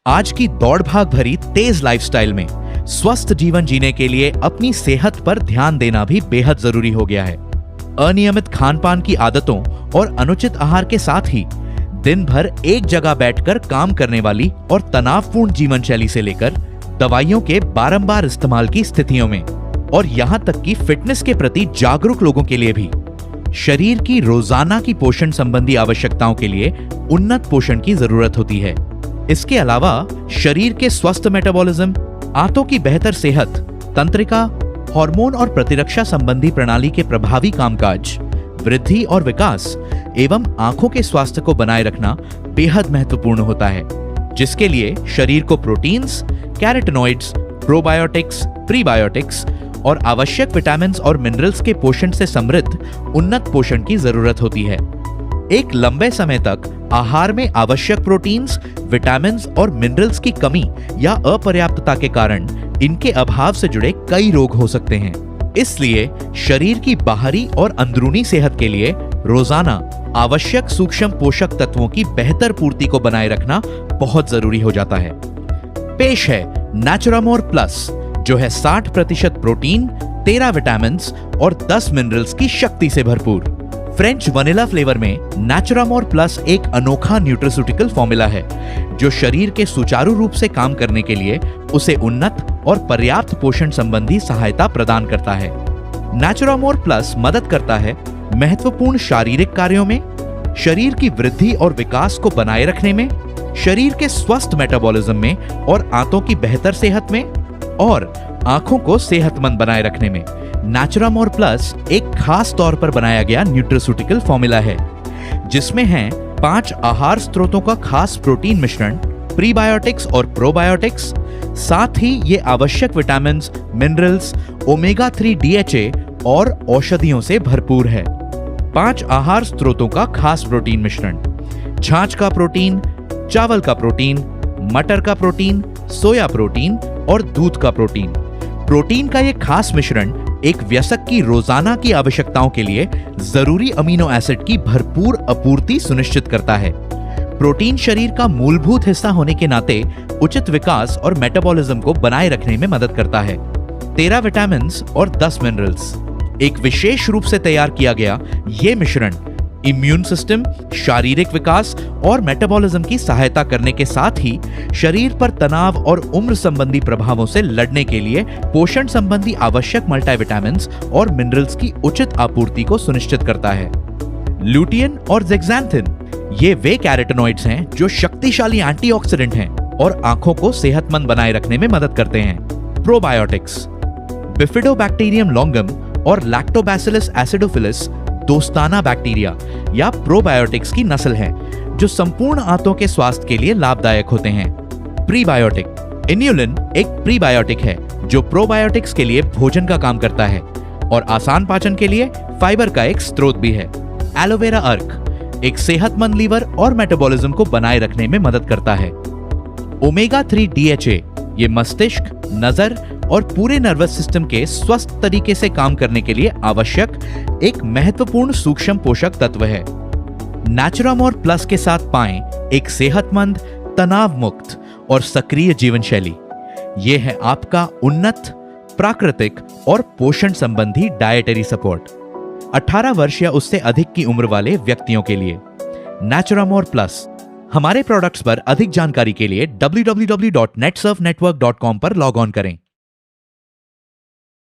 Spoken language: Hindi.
आज की दौड़ भाग भरी तेज लाइफस्टाइल में स्वस्थ जीवन जीने के लिए अपनी सेहत पर ध्यान देना भी बेहद जरूरी हो गया है। अनियमित खान पान की आदतों और अनुचित आहार के साथ ही दिन भर एक जगह बैठकर काम करने वाली और तनावपूर्ण जीवन शैली से लेकर दवाइयों के बारंबार इस्तेमाल की स्थितियों में और यहां तक कि फिटनेस के प्रति जागरूक लोगों के लिए भी शरीर की रोजाना की पोषण संबंधी आवश्यकताओं के लिए उन्नत पोषण की जरूरत होती है। इसके अलावा शरीर के स्वस्थ मेटाबॉलिज्म, आंतों की बेहतर सेहत, तंत्रिका, हार्मोन और प्रतिरक्षा संबंधी प्रणाली के प्रभावी कामकाज, वृद्धि और विकास एवं आंखों के स्वास्थ्य को बनाए रखना बेहद महत्वपूर्ण होता है, जिसके लिए शरीर को प्रोटीन्स, कैरोटीनॉइड्स, प्रोबायोटिक्स, प्रीबायोटिक्स और आवश्यक विटामिन और मिनरल्स के पोषण से समृद्ध उन्नत पोषण की जरूरत होती है। एक लंबे समय तक आहार में आवश्यक प्रोटीन्स, विटामिन और मिनरल्स की कमी या अपर्याप्तता के कारण इनके अभाव से जुड़े कई रोग हो सकते हैं। इसलिए शरीर की बाहरी और अंदरूनी सेहत के लिए रोजाना आवश्यक सूक्ष्म पोषक तत्वों की बेहतर पूर्ति को बनाए रखना बहुत जरूरी हो जाता है। पेश है नेचुरामोर प्लस, जो है 60% प्रोटीन, 13 विटामिन और 10 मिनरल्स की शक्ति से भरपूर। फ्रेंच वनीला फ्लेवर में नेचुरामोर प्लस एक अनोखा न्यूट्रास्यूटिकल फॉर्मूला है जो शरीर के सुचारू रूप से काम करने के लिए उसे उन्नत और पर्याप्त पोषण संबंधी सहायता प्रदान करता है। नेचुरामोर प्लस मदद करता है महत्वपूर्ण शारीरिक कार्यों में, शरीर की वृद्धि और विकास को बनाए रखने में, शरीर के स्वस्थ मेटाबॉलिज्म में और आंतों की बेहतर सेहत में और आंखों को सेहतमंद बनाए रखने में। नेचुरामोर प्लस एक खास तौर पर बनाया गया न्यूट्रास्यूटिकल फॉर्मूला है जिसमें हैं 5 आहार स्रोतों का खास प्रोटीन मिश्रण, प्रीबायोटिक्स और प्रोबायोटिक्स, साथ ही ये आवश्यक विटामिन, मिनरल्स, ओमेगा 3 DHA और औषधियों से भरपूर है। 5 आहार स्रोतों का खास प्रोटीन मिश्रण: छाछ का प्रोटीन, चावल का प्रोटीन, मटर का प्रोटीन, सोया प्रोटीन और दूध का प्रोटीन। प्रोटीन का यह खास मिश्रण एक वयस्क की रोजाना की आवश्यकताओं के लिए जरूरी अमीनो एसिड की भरपूर आपूर्ति सुनिश्चित करता है। प्रोटीन शरीर का मूलभूत हिस्सा होने के नाते उचित विकास और मेटाबॉलिज्म को बनाए रखने में मदद करता है। 13 विटामिन और 10 मिनरल्स। एक विशेष रूप से तैयार किया गया यह मिश्रण इम्यून सिस्टम, शारीरिक विकास और मेटाबॉलिज्म की सहायता करने के साथ ही शरीर पर तनाव और उम्र संबंधी प्रभावों से लड़ने के लिए पोषण संबंधी आवश्यक मल्टीविटामिन्स और मिनरल्स की उचित आपूर्ति को सुनिश्चित करता है। ल्यूटियन और ज़ेक्सैंथिन ये वे कैरोटीनॉइड्स हैं जो शक्तिशाली एंटीऑक्सीडेंट हैं और आंखों को सेहतमंद बनाए रखने में मदद करते हैं। प्रोबायोटिक्स बिफिडोबैक्टीरियम लॉन्गम और लैक्टोबैसिलस एसिडोफिलस दोस्ताना बैक्टीरिया या प्रोबायोटिक्स की नस्ल है जो संपूर्ण आंतों के स्वास्थ्य के लिए लाभदायक होते हैं। प्रीबायोटिक इन्युलिन एक प्रीबायोटिक है जो प्रोबायोटिक्स के लिए भोजन का काम करता है और आसान पाचन के लिए फाइबर का एक स्रोत भी है। एलोवेरा अर्क एक सेहतमंद लीवर और मेटाबॉलिज्म को बनाए रखने में मदद करता है। ओमेगा 3 DHA ये मस्तिष्क, नजर और पूरे नर्वस सिस्टम के स्वस्थ तरीके से काम करने के लिए आवश्यक एक महत्वपूर्ण सूक्ष्म पोषक तत्व है। नेचुरामोर प्लस के साथ पाएं एक सेहतमंद, तनाव मुक्त और सक्रिय जीवन शैली। यह है आपका उन्नत, प्राकृतिक और पोषण संबंधी डाइटरी सपोर्ट 18 वर्ष या उससे अधिक की उम्र वाले व्यक्तियों के लिए। नेचुरामोर प्लस। हमारे प्रोडक्ट्स पर अधिक जानकारी के लिए www.netsurfnetwork.com पर लॉग ऑन करें।